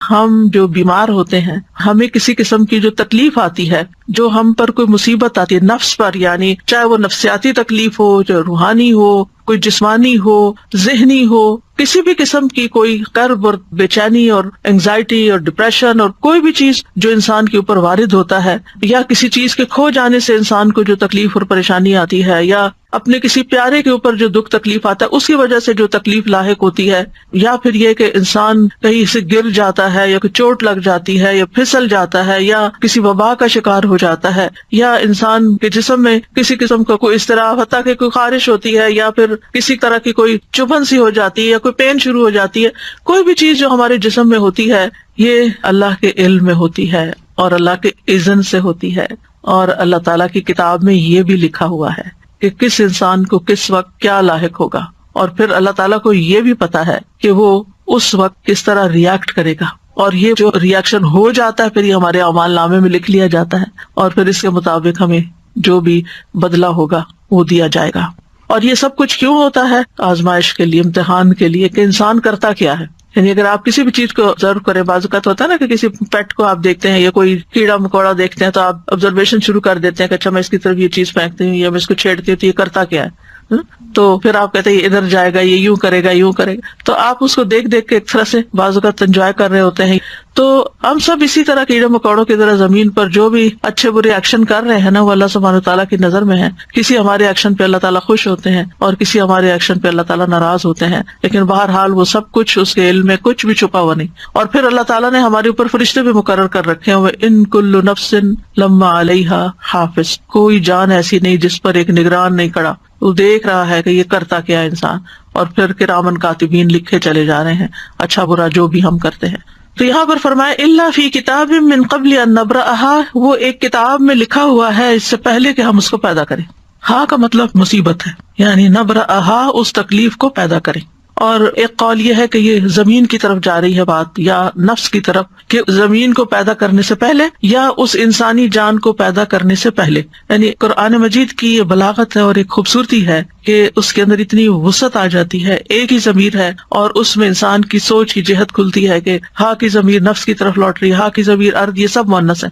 ہم جو بیمار ہوتے ہیں، ہمیں کسی قسم کی جو تکلیف آتی ہے، جو ہم پر کوئی مصیبت آتی ہے نفس پر، یعنی چاہے وہ نفسیاتی تکلیف ہو، چاہے روحانی ہو، کوئی جسمانی ہو، ذہنی ہو، کسی بھی قسم کی کوئی کرب اور بے چینی اور انگزائٹی اور ڈپریشن اور کوئی بھی چیز جو انسان کے اوپر وارد ہوتا ہے، یا کسی چیز کے کھو جانے سے انسان کو جو تکلیف اور پریشانی آتی ہے، یا اپنے کسی پیارے کے اوپر جو دکھ تکلیف آتا ہے اس کی وجہ سے جو تکلیف لاحق ہوتی ہے، یا پھر یہ کہ انسان کہیں سے گر جاتا ہے، یا کوئی چوٹ لگ جاتی ہے، یا پھسل جاتا ہے، یا کسی وبا کا شکار ہو جاتا ہے، یا انسان کے جسم میں کسی قسم کا کوئی اضطراب، حتیٰ کہ کوئی خارش ہوتی ہے، یا پھر کسی طرح کی کوئی چبھن سی ہو جاتی ہے، یا کوئی پین شروع ہو جاتی ہے، کوئی بھی چیز جو ہمارے جسم میں ہوتی ہے یہ اللہ کے علم میں ہوتی ہے اور اللہ کے اذن سے ہوتی ہے، اور اللہ تعالیٰ کی کتاب میں یہ بھی لکھا ہوا ہے کہ کس انسان کو کس وقت کیا لاحق ہوگا، اور پھر اللہ تعالیٰ کو یہ بھی پتا ہے کہ وہ اس وقت کس طرح ریئیکٹ کرے گا، اور یہ جو ریئیکشن ہو جاتا ہے پھر یہ ہمارے اعمال نامے میں لکھ لیا جاتا ہے، اور پھر اس کے مطابق ہمیں جو بھی بدلہ ہوگا وہ دیا جائے گا۔ اور یہ سب کچھ کیوں ہوتا ہے؟ آزمائش کے لیے، امتحان کے لیے کہ انسان کرتا کیا ہے۔ یعنی اگر آپ کسی بھی چیز کو آبزرو کریں، بعض اوقات ہوتا ہے نا کہ کسی پیٹ کو آپ دیکھتے ہیں یا کوئی کیڑا مکوڑا دیکھتے ہیں تو آپ آبزرویشن شروع کر دیتے ہیں کہ اچھا میں اس کی طرف یہ چیز پھینکتی ہوں یا میں اس کو چھیڑتی ہوں تو یہ کرتا کیا ہے، تو پھر آپ کہتے ہیں یہ ادھر جائے گا، یہ یوں کرے گا، یوں کرے گا، تو آپ اس کو دیکھ دیکھ کے ایک طرح سے بعض اوقات انجوائے کر رہے ہوتے ہیں۔ تو ہم سب اسی طرح کیڑے مکوڑوں کی طرح زمین پر جو بھی اچھے برے ایکشن کر رہے ہیں نا وہ اللہ سبحانہ وتعالیٰ کی نظر میں ہے۔ کسی ہمارے ایکشن پہ اللہ تعالیٰ خوش ہوتے ہیں اور کسی ہمارے ایکشن پہ اللہ تعالیٰ ناراض ہوتے ہیں، لیکن بہرحال وہ سب کچھ اس کے علم میں کچھ بھی چھپا ہوا نہیں۔ اور پھر اللہ تعالیٰ نے ہمارے اوپر فرشتے بھی مقرر کر رکھے ہیں، ان کل نفس لما علیہا حافظ، کوئی جان ایسی نہیں جس پر ایک نگران نہیں کھڑا، وہ دیکھ رہا ہے کہ یہ کرتا کیا ہے انسان، اور پھر کرامن کاتبین لکھے چلے جا رہے ہیں اچھا برا جو بھی ہم کرتے ہیں۔ تو یہاں پر فرمایا الا فی کتاب من قبل ان نبرأها، وہ ایک کتاب میں لکھا ہوا ہے اس سے پہلے کہ ہم اس کو پیدا کریں۔ ہاں کا مطلب مصیبت ہے، یعنی نبرأها اس تکلیف کو پیدا کریں۔ اور ایک قول یہ ہے کہ یہ زمین کی طرف جا رہی ہے بات، یا نفس کی طرف، کہ زمین کو پیدا کرنے سے پہلے یا اس انسانی جان کو پیدا کرنے سے پہلے۔ یعنی قرآن مجید کی یہ بلاغت ہے اور ایک خوبصورتی ہے کہ اس کے اندر اتنی وسعت آ جاتی ہے، ایک ہی ضمیر ہے اور اس میں انسان کی سوچ کی جہت کھلتی ہے کہ ہاں کی ضمیر نفس کی طرف لوٹ رہی ہے، ہاں کی ضمیر ارض، یہ سب مؤنث ہے،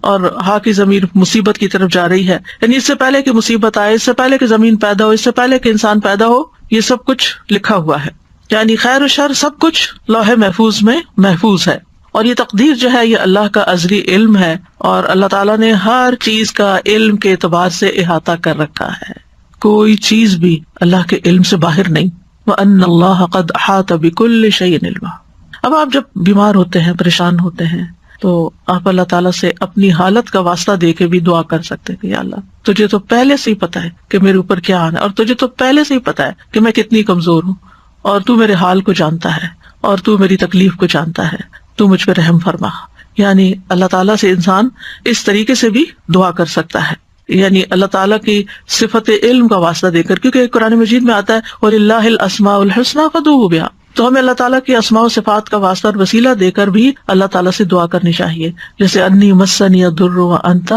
اور ہاں کی ضمیر مصیبت کی طرف جا رہی ہے۔ یعنی اس سے پہلے کہ مصیبت آئے، اس سے پہلے کہ زمین پیدا ہو، اس سے پہلے کہ انسان پیدا ہو، یہ سب کچھ لکھا ہوا ہے۔ یعنی خیر و شر سب کچھ لوح محفوظ میں محفوظ ہے، اور یہ تقدیر جو ہے یہ اللہ کا ازلی علم ہے، اور اللہ تعالیٰ نے ہر چیز کا علم کے اعتبار سے احاطہ کر رکھا ہے، کوئی چیز بھی اللہ کے علم سے باہر نہیں۔ وَأَنَّ اللَّهَ قَدْ أَحَاطَ بِكُلِّ شَيْءٍ عِلْمًا۔ اب آپ جب بیمار ہوتے ہیں، پریشان ہوتے ہیں، تو آپ اللہ تعالیٰ سے اپنی حالت کا واسطہ دے کے بھی دعا کر سکتے ہیں کہ یا اللہ تجھے تو پہلے سے ہی پتا ہے کہ میرے اوپر کیا آنا ہے، اور تجھے تو پہلے سے ہی پتا ہے کہ میں کتنی کمزور ہوں، اور تو میرے حال کو جانتا ہے، اور تو میری تکلیف کو جانتا ہے، تو مجھ پہ رحم فرما۔ یعنی اللہ تعالیٰ سے انسان اس طریقے سے بھی دعا کر سکتا ہے، یعنی اللہ تعالیٰ کی صفت علم کا واسطہ دے کر، کیونکہ قرآن مجید میں آتا ہے وَلِلَّهِ الْأَسْمَاءُ الْحُسْنَىٰ فَادْعُوهُ بِهَا، تو ہمیں اللہ تعالیٰ کی اسماء و صفات کا واسطہ اور وسیلہ دے کر بھی اللہ تعالیٰ سے دعا کرنی چاہیے، جیسے انی مسنی الضر وانت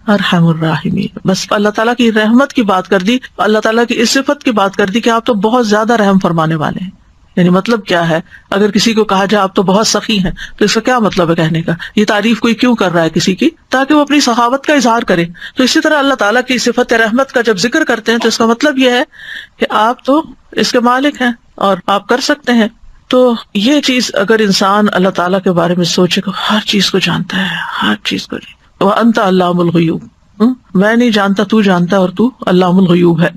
ارحم الراحمین۔ بس اللہ تعالیٰ کی رحمت کی بات کر دی، اللہ تعالیٰ کی اس صفت کی بات کر دی کہ آپ تو بہت زیادہ رحم فرمانے والے ہیں۔ یعنی مطلب کیا ہے، اگر کسی کو کہا جائے آپ تو بہت سخی ہیں تو اس کا کیا مطلب ہے کہنے کا؟ یہ تعریف کوئی کیوں کر رہا ہے کسی کی؟ تاکہ وہ اپنی سخاوت کا اظہار کرے۔ تو اسی طرح اللہ تعالیٰ کی صفت رحمت کا جب ذکر کرتے ہیں تو اس کا مطلب یہ ہے کہ آپ تو اس کے مالک ہیں اور آپ کر سکتے ہیں۔ تو یہ چیز اگر انسان اللہ تعالیٰ کے بارے میں سوچے کہ ہر چیز کو جانتا ہے، ہر چیز کو، وَأَنْتَ عَلَّامُ الْغُیُوبِ، میں نہیں جانتا تو جانتا، اور تو علام الغیوب ہے۔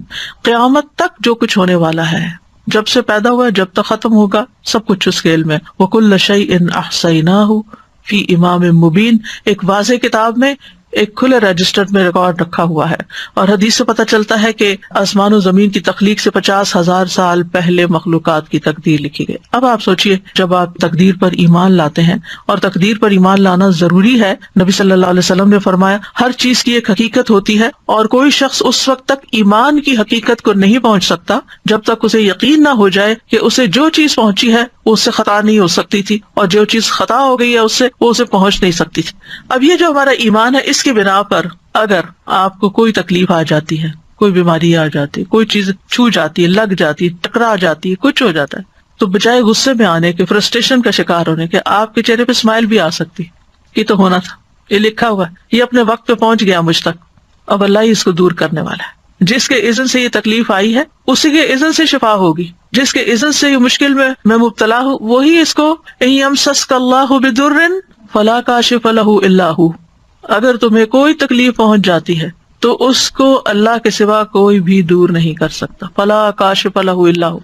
قیامت تک جو کچھ ہونے والا ہے، جب سے پیدا ہوا جب تک ختم ہوگا، سب کچھ اس کے علم ہے۔ وَكُلَّ شَيْءٍ أَحْصَيْنَاهُ فِي إِمَامٍ مُبِينٍ، ایک واضح کتاب میں، ایک کھلے رجسٹر میں ریکارڈ رکھا ہوا ہے۔ اور حدیث سے پتہ چلتا ہے کہ آسمان و زمین کی تخلیق سے 50,000 سال پہلے مخلوقات کی تقدیر لکھی گئی۔ اب آپ سوچئے، جب آپ تقدیر پر ایمان لاتے ہیں، اور تقدیر پر ایمان لانا ضروری ہے، نبی صلی اللہ علیہ وسلم نے فرمایا ہر چیز کی ایک حقیقت ہوتی ہے، اور کوئی شخص اس وقت تک ایمان کی حقیقت کو نہیں پہنچ سکتا جب تک اسے یقین نہ ہو جائے کہ اسے جو چیز پہنچی ہے وہ اس سے خطا نہیں ہو سکتی تھی، اور جو چیز خطا ہو گئی ہے اس سے وہ اسے پہنچ نہیں سکتی تھی۔ اب یہ جو ہمارا ایمان ہے، اس کی بنا پر اگر آپ کو کوئی تکلیف آ جاتی ہے، کوئی بیماری آ جاتی ہے، کوئی چیز چھو جاتی ہے، لگ جاتی ہے، ٹکرا جاتی ہے، کچھ ہو جاتا ہے، تو بجائے غصے میں آنے کے، فرسٹریشن کا شکار ہونے کے، آپ کے چہرے پہ اسمائل بھی آ سکتی. یہ تو ہونا تھا، یہ لکھا ہوا ہے، یہ اپنے وقت پہ پہنچ گیا مجھ تک، اب اللہ ہی اس کو دور کرنے والا ہے. جس کے اذن سے یہ تکلیف آئی ہے اسی کے اذن سے شفا ہوگی. جس کے اذن سے یہ مشکل میں مبتلا ہوں وہی اس کو ان یمسسک اللہ بضر فلا کاشف لہ الا ہو، اگر تمہیں کوئی تکلیف پہنچ جاتی ہے تو اس کو اللہ کے سوا کوئی بھی دور نہیں کر سکتا. فلا کاشف لہ الا ہو،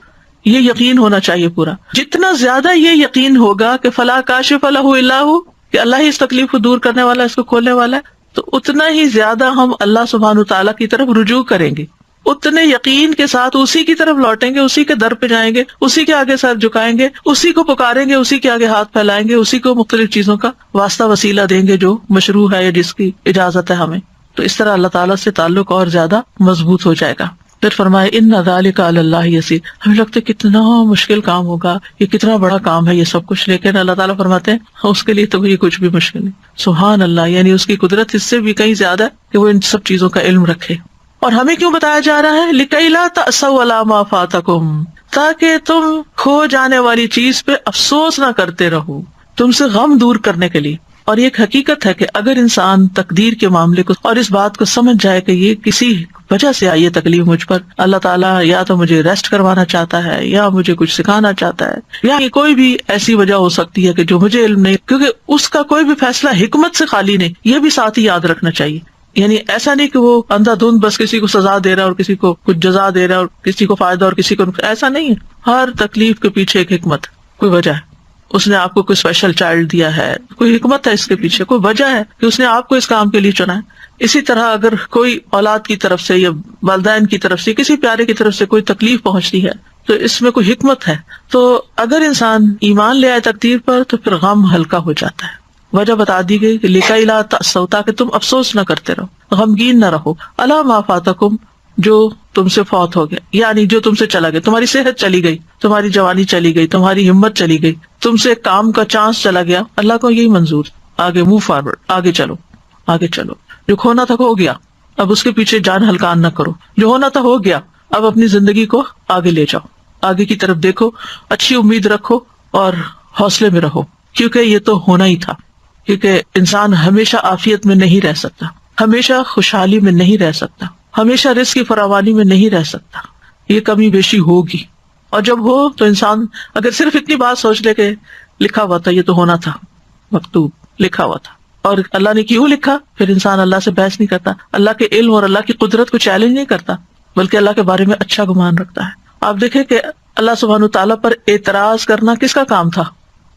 یہ یقین ہونا چاہیے پورا. جتنا زیادہ یہ یقین ہوگا کہ فلا کاشف لہ الا ہو، کہ اللہ ہی اس تکلیف کو دور کرنے والا ہے، اس کو کھولنے والا ہے، تو اتنا ہی زیادہ ہم اللہ سبحانہ تعالیٰ کی طرف رجوع کریں گے، اتنے یقین کے ساتھ اسی کی طرف لوٹیں گے، اسی کے در پہ جائیں گے، اسی کے آگے سر جھکائیں گے، اسی کو پکاریں گے، اسی کے آگے ہاتھ پھیلائیں گے، اسی کو مختلف چیزوں کا واسطہ وسیلہ دیں گے جو مشروع ہے یا جس کی اجازت ہے ہمیں. تو اس طرح اللہ تعالیٰ سے تعلق اور زیادہ مضبوط ہو جائے گا. پھر فرمائے ان ذالک علی اللہ یسیر. ہمیں لگتا ہے کتنا مشکل کام ہوگا، یہ کتنا بڑا کام ہے یہ سب کچھ، لیکن اللہ تعالیٰ فرماتے ہیں اس کے لیے تو یہ کچھ بھی مشکل نہیں. سبحان اللہ، یعنی اس کی قدرت اس سے بھی کہیں زیادہ ہے کہ وہ ان سب چیزوں کا علم رکھے. اور ہمیں کیوں بتایا جا رہا ہے؟ لِكَيْ لَا تَأْسَوْا عَلَىٰ مَا فَاتَكُمْ، تاکہ تم کھو جانے والی چیز پہ افسوس نہ کرتے رہو، تم سے غم دور کرنے کے لیے. اور یہ ایک حقیقت ہے کہ اگر انسان تقدیر کے معاملے کو اور اس بات کو سمجھ جائے کہ یہ کسی وجہ سے آئی ہے تکلیف مجھ پر، اللہ تعالیٰ یا تو مجھے ریسٹ کروانا چاہتا ہے یا مجھے کچھ سکھانا چاہتا ہے، یا کوئی بھی ایسی وجہ ہو سکتی ہے کہ جو مجھے علم نہیں، کیونکہ اس کا کوئی بھی فیصلہ حکمت سے خالی نہیں، یہ بھی ساتھ ہی یاد رکھنا چاہیے. یعنی ایسا نہیں کہ وہ اندھا دھند بس کسی کو سزا دے رہا ہے اور کسی کو کچھ جزا دے رہا ہے اور کسی کو فائدہ اور کسی کو ایسا نہیں ہے. ہر تکلیف کے پیچھے ایک حکمت، کوئی وجہ ہے. اس نے آپ کو کوئی اسپیشل چائلڈ دیا ہے، کوئی حکمت ہے اس کے پیچھے، کوئی وجہ ہے کہ اس نے آپ کو اس کام کے لیے چنا ہے. اسی طرح اگر کوئی اولاد کی طرف سے یا والدین کی طرف سے کسی پیارے کی طرف سے کوئی تکلیف پہنچتی ہے تو اس میں کوئی حکمت ہے. تو اگر انسان ایمان لے آئے تقدیر پر تو پھر غم ہلکا ہو جاتا ہے. وجہ بتا دی گئی کہ لِكَيْ لَا تَأْسَوْا، تاکہ تم افسوس نہ کرتے رہو، غمگین نہ رہو، عَلَىٰ مَا فَاتَكُمْ، جو تم سے فوت ہو گیا، یعنی جو تم سے چلا گیا، تمہاری صحت چلی گئی، تمہاری جوانی چلی گئی، تمہاری ہمت چلی گئی، تم سے کام کا چانس چلا گیا. اللہ کو یہی منظور، آگے موو فارورڈ، آگے چلو، آگے چلو. جو کھونا تھا ہو گیا، اب اس کے پیچھے جان ہلکان نہ کرو. جو ہونا تھا ہو گیا، اب اپنی زندگی کو آگے لے جاؤ، آگے کی طرف دیکھو، اچھی امید رکھو اور حوصلے میں رہو، کیونکہ یہ تو ہونا ہی تھا. کیونکہ انسان ہمیشہ عافیت میں نہیں رہ سکتا، ہمیشہ خوشحالی میں نہیں رہ سکتا، ہمیشہ رزق کی فراوانی میں نہیں رہ سکتا. یہ کمی بیشی ہوگی، اور جب ہو تو انسان اگر صرف اتنی بات سوچ لے کہ لکھا ہوا تھا، یہ تو ہونا تھا، مکتوب لکھا ہوا تھا، اور اللہ نے کیوں لکھا، پھر انسان اللہ سے بحث نہیں کرتا، اللہ کے علم اور اللہ کی قدرت کو چیلنج نہیں کرتا، بلکہ اللہ کے بارے میں اچھا گمان رکھتا ہے. آپ دیکھیں کہ اللہ سبحانہ تعالیٰ پر اعتراض کرنا کس کا کام تھا؟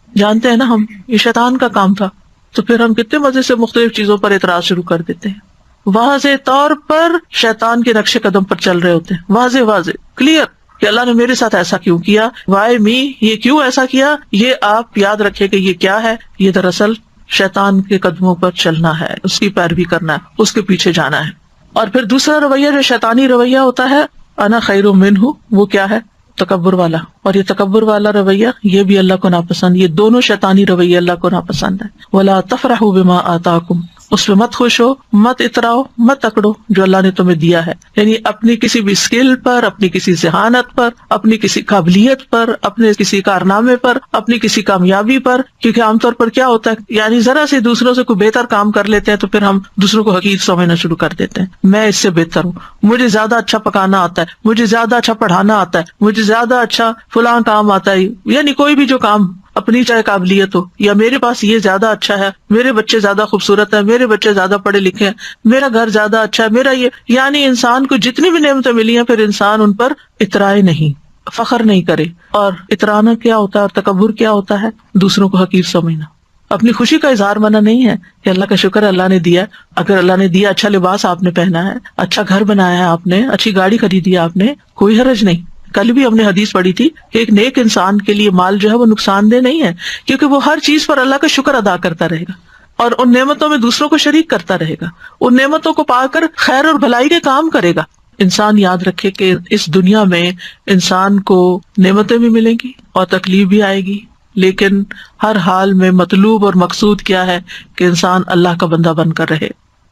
جانتے ہیں نا ہم، یہ شیطان کا کام تھا. تو پھر ہم کتنے مزے سے مختلف چیزوں پر اعتراض شروع کر دیتے ہیں. واضح طور پر شیطان کے نقش قدم پر چل رہے ہوتے ہیں، واضح کلیئر کہ اللہ نے میرے ساتھ ایسا کیوں کیا، وائی می، یہ کیوں ایسا کیا. یہ آپ یاد رکھے کہ یہ کیا ہے، یہ دراصل شیطان کے قدموں پر چلنا ہے، اس کی پیروی کرنا ہے، اس کے پیچھے جانا ہے. اور پھر دوسرا رویہ جو شیطانی رویہ ہوتا ہے، انا خیر منہ، وہ کیا ہے؟ تکبر والا. اور یہ تکبر والا رویہ یہ بھی اللہ کو ناپسند، یہ دونوں شیطانی رویے اللہ کو ناپسند ہے. ولا تفرحوا بما آتاکم، اس پہ مت خوش ہو، مت اتراؤ، مت اکڑو جو اللہ نے تمہیں دیا ہے. یعنی اپنی کسی بھی اسکل پر، اپنی کسی ذہانت پر، اپنی کسی قابلیت پر، اپنے کسی کارنامے پر، اپنی کسی کامیابی پر. کیونکہ عام طور پر کیا ہوتا ہے، یعنی ذرا سے دوسروں سے کوئی بہتر کام کر لیتے ہیں تو پھر ہم دوسروں کو حقیر سمجھنا شروع کر دیتے ہیں. میں اس سے بہتر ہوں، مجھے زیادہ اچھا پکانا آتا ہے، مجھے زیادہ اچھا پڑھانا آتا ہے، مجھے زیادہ اچھا فلاں کام آتا ہے. یعنی کوئی بھی جو کام اپنی چاہے قابلیت ہو، یا میرے پاس یہ زیادہ اچھا ہے، میرے بچے زیادہ خوبصورت ہیں، میرے بچے زیادہ پڑھے لکھے ہیں، میرا گھر زیادہ اچھا ہے، میرا یہ، یعنی انسان کو جتنی بھی نعمتیں ملی ہیں پھر انسان ان پر اترائے نہیں، فخر نہیں کرے. اور اترانا کیا ہوتا ہے اور تکبر کیا ہوتا ہے؟ دوسروں کو حقیر سمجھنا. اپنی خوشی کا اظہار منع نہیں ہے کہ اللہ کا شکر ہے اللہ نے دیا. اگر اللہ نے دیا، اچھا لباس آپ نے پہنا ہے، اچھا گھر بنایا ہے آپ نے، اچھی گاڑی خریدی ہے آپ نے، کوئی حرج نہیں. کل بھی ہم نے حدیث پڑھی تھی کہ ایک نیک انسان کے لیے مال جو ہے وہ نقصان دہ نہیں ہے، کیونکہ وہ ہر چیز پر اللہ کا شکر ادا کرتا رہے گا اور ان نعمتوں میں دوسروں کو شریک کرتا رہے گا، ان نعمتوں کو پا کر خیر اور بھلائی کے کام کرے گا. انسان یاد رکھے کہ اس دنیا میں انسان کو نعمتیں بھی ملیں گی اور تکلیف بھی آئے گی، لیکن ہر حال میں مطلوب اور مقصود کیا ہے کہ انسان اللہ کا بندہ بن کر رہے.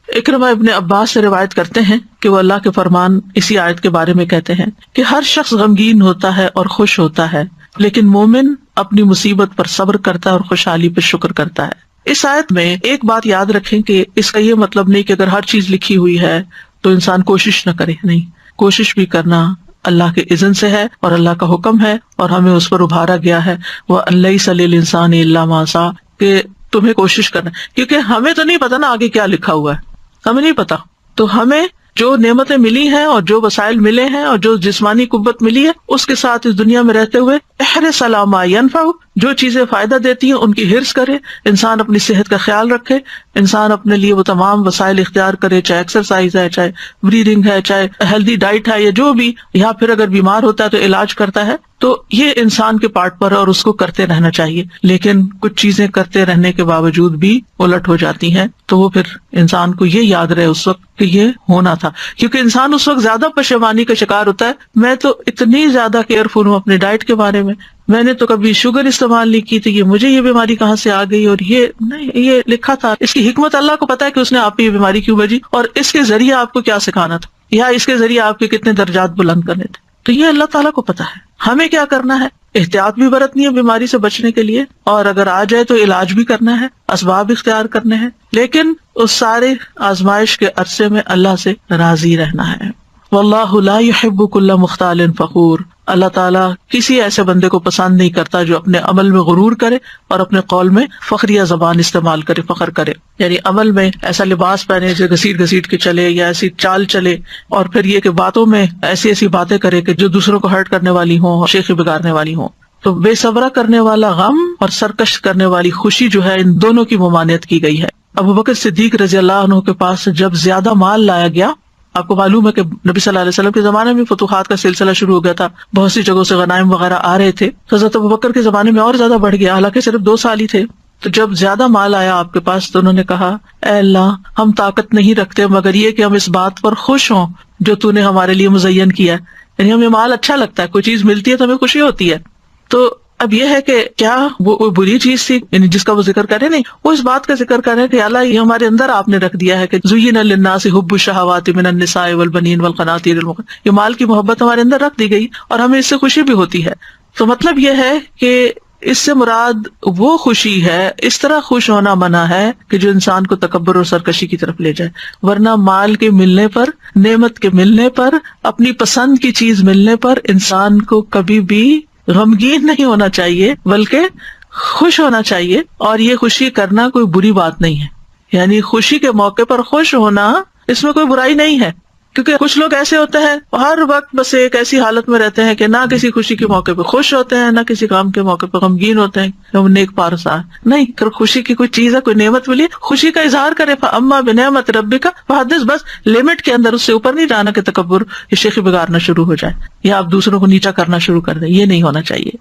اکرمہ ابن عباس سے روایت کرتے ہیں کہ وہ اللہ کے فرمان اسی آیت کے بارے میں کہتے ہیں کہ ہر شخص غمگین ہوتا ہے اور خوش ہوتا ہے، لیکن مومن اپنی مصیبت پر صبر کرتا ہے اور خوشحالی پر شکر کرتا ہے۔ اس آیت میں ایک بات یاد رکھیں کہ اس کا یہ مطلب نہیں کہ اگر ہر چیز لکھی ہوئی ہے تو انسان کوشش نہ کرے، نہیں، کوشش بھی کرنا اللہ کے اذن سے ہے اور اللہ کا حکم ہے اور ہمیں اس پر ابھارا گیا ہے، وَأَن لَيْسَ لِلْإِنسَانِ إِلَّا مَا سَعَىٰ، کہ تمہیں کوشش کرنا، کیونکہ ہمیں تو نہیں پتا نا آگے کیا لکھا ہوا ہے، ہمیں نہیں پتا، تو ہمیں جو نعمتیں ملی ہیں اور جو وسائل ملے ہیں اور جو جسمانی قوت ملی ہے اس کے ساتھ اس دنیا میں رہتے ہوئے احرص علی ما ینفع، جو چیزیں فائدہ دیتی ہیں ان کی حرص کرے، انسان اپنی صحت کا خیال رکھے، انسان اپنے لیے وہ تمام وسائل اختیار کرے، چاہے ایکسرسائز ہے، چاہے بریدنگ ہے، چاہے ہیلدی ڈائٹ ہے، یا جو بھی، یا پھر اگر بیمار ہوتا ہے تو علاج کرتا ہے، تو یہ انسان کے پارٹ پر اور اس کو کرتے رہنا چاہیے۔ لیکن کچھ چیزیں کرتے رہنے کے باوجود بھی الٹ ہو جاتی ہیں تو وہ پھر انسان کو یہ یاد رہے اس وقت کہ یہ ہونا تھا، کیونکہ انسان اس وقت زیادہ پشیمانی کا شکار ہوتا ہے، میں تو اتنی زیادہ کیئرفل ہوں اپنے ڈائٹ کے بارے میں نے تو کبھی شوگر استعمال نہیں کی تھی، یہ مجھے یہ بیماری کہاں سے آ گئی، اور یہ نہیں، یہ لکھا تھا، اس کی حکمت اللہ کو پتا ہے کہ اس نے آپ کو یہ بیماری کیوں بھیجی اور اس کے ذریعے آپ کو کیا سکھانا تھا، یا اس کے ذریعے آپ کے کتنے درجات بلند کرنے تھے، تو یہ اللہ تعالیٰ کو پتا ہے۔ ہمیں کیا کرنا ہے، احتیاط بھی برتنی ہے بیماری سے بچنے کے لیے، اور اگر آ جائے تو علاج بھی کرنا ہے، اسباب اختیار کرنے ہیں، لیکن اس سارے آزمائش کے عرصے میں اللہ سے راضی رہنا ہے۔ واللہ لا يحب كل مختال فخور، اللہ تعالیٰ کسی ایسے بندے کو پسند نہیں کرتا جو اپنے عمل میں غرور کرے اور اپنے قول میں فخریہ زبان استعمال کرے، فخر کرے، یعنی عمل میں ایسا لباس پہنے جو گھسیٹ گھسیٹ کے چلے یا ایسی چال چلے، اور پھر یہ کہ باتوں میں ایسی ایسی باتیں کرے کہ جو دوسروں کو ہرٹ کرنے والی ہوں اور شیخی بگاڑنے والی ہوں۔ تو بے صبرا کرنے والا غم اور سرکش کرنے والی خوشی جو ہے، ان دونوں کی ممانعت کی گئی ہے۔ ابو بکر صدیق رضی اللہ عنہ کے پاس جب زیادہ مال لایا گیا، آپ کو معلوم ہے کہ نبی صلی اللہ علیہ وسلم کے زمانے میں فتوحات کا سلسلہ شروع ہو گیا تھا، بہت سی جگہوں سے غنائم وغیرہ آ رہے تھے، حضرت ابو بکر کے زمانے میں اور زیادہ بڑھ گیا، حالانکہ صرف 2 سال ہی تھے۔ تو جب زیادہ مال آیا آپ کے پاس تو انہوں نے کہا، اے اللہ، ہم طاقت نہیں رکھتے مگر یہ کہ ہم اس بات پر خوش ہوں جو تو نے ہمارے لیے مزین کیا ہے، یعنی ہمیں مال اچھا لگتا ہے، کوئی چیز ملتی ہے تو ہمیں خوشی ہوتی ہے۔ تو اب یہ ہے کہ کیا وہ بری چیز تھی، یعنی جس کا وہ ذکر کرے، نہیں، وہ اس بات کا ذکر کرے کہ اللہ یہ ہمارے اندر آپ نے رکھ دیا ہے کہ زین للناس حب الشہوات من النساء والبنین والقناطیر المقنطرة، یہ مال کی محبت ہمارے اندر رکھ دی گئی اور ہمیں اس سے خوشی بھی ہوتی ہے۔ تو مطلب یہ ہے کہ اس سے مراد وہ خوشی ہے، اس طرح خوش ہونا منع ہے کہ جو انسان کو تکبر اور سرکشی کی طرف لے جائے، ورنہ مال کے ملنے پر، نعمت کے ملنے پر، اپنی پسند کی چیز ملنے پر انسان کو کبھی بھی غمگین نہیں ہونا چاہیے بلکہ خوش ہونا چاہیے، اور یہ خوشی کرنا کوئی بری بات نہیں ہے، یعنی خوشی کے موقع پر خوش ہونا اس میں کوئی برائی نہیں ہے، کیونکہ کچھ لوگ ایسے ہوتے ہیں ہر وقت بس ایک ایسی حالت میں رہتے ہیں کہ نہ کسی خوشی کے موقع پہ خوش ہوتے ہیں نہ کسی غم کے موقع پہ غمگین ہوتے ہیں، ہم نیک پارسا نہیں، اگر خوشی کی کوئی چیز ہے، کوئی نعمت ملی، خوشی کا اظہار کرے، فاما بنعمت ربک فحدث، بس لمٹ کے اندر، اس سے اوپر نہیں جانا کہ تکبر یا شیخی بگاڑنا شروع ہو جائے یا آپ دوسروں کو نیچا کرنا شروع کر دیں، یہ نہیں ہونا چاہیے۔